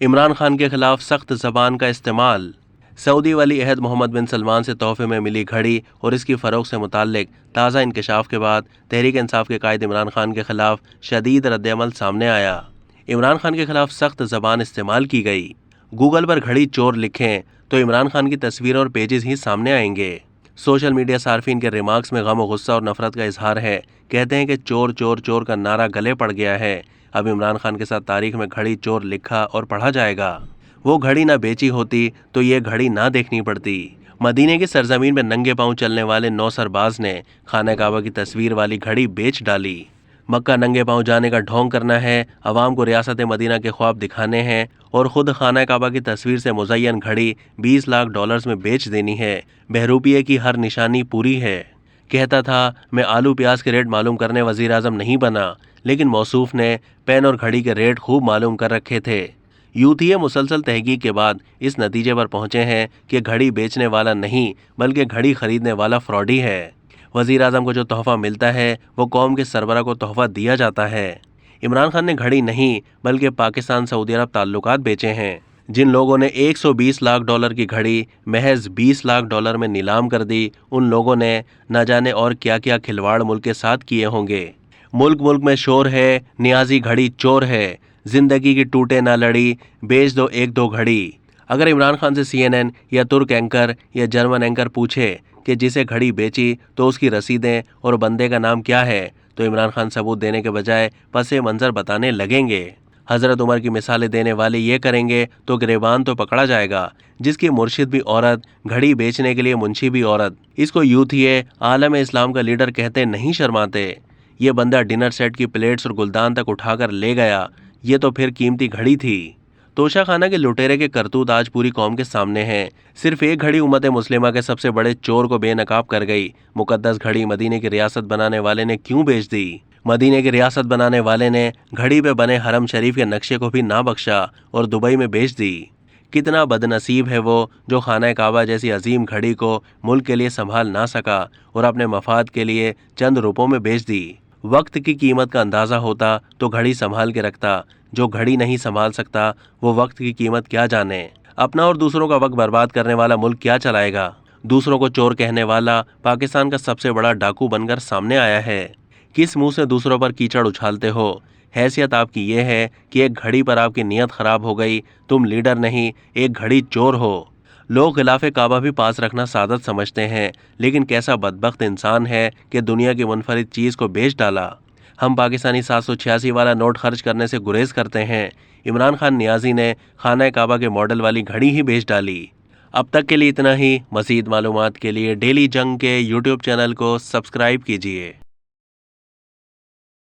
इमरान खान के खिलाफ सख्त जबान का इस्तेमाल। सऊदी वली अहद मोहम्मद बिन सलमान से तोहफे में मिली घड़ी और इसकी फ़रोख्त से मुताल्लिक ताज़ा इंकशाफ के बाद तहरीक इंसाफ के कायद इमरान खान के खिलाफ शदीद रद्द-ए-अमल सामने आया। इमरान खान के खिलाफ सख्त जबान इस्तेमाल की गई। गूगल पर घड़ी चोर लिखें तो इमरान खान की तस्वीर और पेजेस ही सामने आएंगे। सोशल मीडिया सार्फिन के रिमार्क्स में गम और गुस्सा और नफरत का इजहार है। कहते हैं कि चोर चोर चोर का नारा गले पड़ गया है। अब इमरान खान के साथ तारीख में घड़ी चोर लिखा और पढ़ा जाएगा। वो घड़ी ना बेची होती तो ये घड़ी ना देखनी पड़ती। मदीने की सरजमीन में नंगे पांव चलने वाले 9 सरबाज ने खाना काबा की तस्वीर वाली घड़ी बेच डाली। मक्का नंगे पांव जाने का ढोंग करना है, अवाम को रियासत मदीना के ख्वाब दिखाने हैं और खुद खाना काबा की तस्वीर से मुज़य्यन घड़ी $20 लाख में बेच देनी है। बहरूपिये की हर निशानी पूरी है। कहता था मैं आलू प्याज के रेट मालूम करने वज़ीर आज़म नहीं बना, लेकिन मौसूफ ने पेन और घड़ी के रेट खूब मालूम कर रखे थे। यूथिये मुसलसल तहकीक के बाद इस नतीजे पर पहुंचे हैं कि घड़ी बेचने वाला नहीं बल्कि घड़ी खरीदने वाला फ्रॉडी है। वज़ीर आज़म को जो तोहफ़ा मिलता है वो कौम के सरबरा को तोहफ़ा दिया जाता है। इमरान खान ने घड़ी नहीं बल्कि पाकिस्तान सऊदी अरब ताल्लुकात बेचे हैं। जिन लोगों ने $120 लाख की घड़ी महज $20 लाख में नीलाम कर दी, उन लोगों ने न जाने और क्या क्या खिलवाड़ मुल्क के साथ किए होंगे। मुल्क मुल्क में शोर है, नियाजी घड़ी चोर है, जिंदगी की टूटे ना लड़ी, बेच दो एक दो घड़ी। अगर इमरान खान से CNN या तुर्क एंकर या जर्मन एंकर पूछे कि जिसे घड़ी बेची तो उसकी रसीदें और बंदे का नाम क्या है, तो इमरान खान सबूत देने के बजाय पसे मंजर बताने लगेंगे। हजरत उमर की मिसालें देने वाले ये करेंगे तो गिरबान तो पकड़ा जाएगा। जिसकी मुर्शिद भी औरत, घड़ी बेचने के लिए मुंशी भी औरत। इसको यूथिये आलम इस्लाम का लीडर कहते नहीं शर्माते। ये बंदा डिनर सेट की प्लेट्स और गुलदान तक उठाकर ले गया, ये तो फिर कीमती घड़ी थी। तोशा खाना के लुटेरे के करतूत आज पूरी कौम के सामने हैं। सिर्फ एक घड़ी उम्मत मुस्लिमा के सबसे बड़े चोर को बेनकाब कर गई। मुकद्दस घड़ी मदीने की रियासत बनाने वाले ने क्यों बेच दी? मदीने की रियासत बनाने वाले ने घड़ी पे बने हरम शरीफ के नक्शे को भी ना बख्शा और दुबई में बेच दी। कितना बदनसीब है वो जो खाना काबा जैसी अजीम घड़ी को मुल्क के लिए संभाल ना सका और अपने मफाद के लिए चंद रुपयों में बेच दी। वक्त की कीमत का अंदाज़ा होता तो घड़ी संभाल के रखता। जो घड़ी नहीं संभाल सकता वो वक्त की कीमत क्या जाने। अपना और दूसरों का वक्त बर्बाद करने वाला मुल्क क्या चलाएगा? दूसरों को चोर कहने वाला पाकिस्तान का सबसे बड़ा डाकू बनकर सामने आया है। किस मुंह से दूसरों पर कीचड़ उछालते हो? हैसियत आपकी ये है कि एक घड़ी पर आपकी नीयत खराब हो गई। तुम लीडर नहीं, एक घड़ी चोर हो। लोग खिलाफे काबा भी पास रखना सादत समझते हैं, लेकिन कैसा बदबख्त इंसान है कि दुनिया की मुनफरिद चीज़ को बेच डाला। हम पाकिस्तानी 786 वाला नोट खर्च करने से गुरेज करते हैं। इमरान खान नियाजी ने खाना काबा के मॉडल वाली घड़ी ही बेच डाली। अब तक के लिए इतना ही। मज़ीद मालूमात के लिए डेली जंग के YouTube चैनल को सब्सक्राइब कीजिए।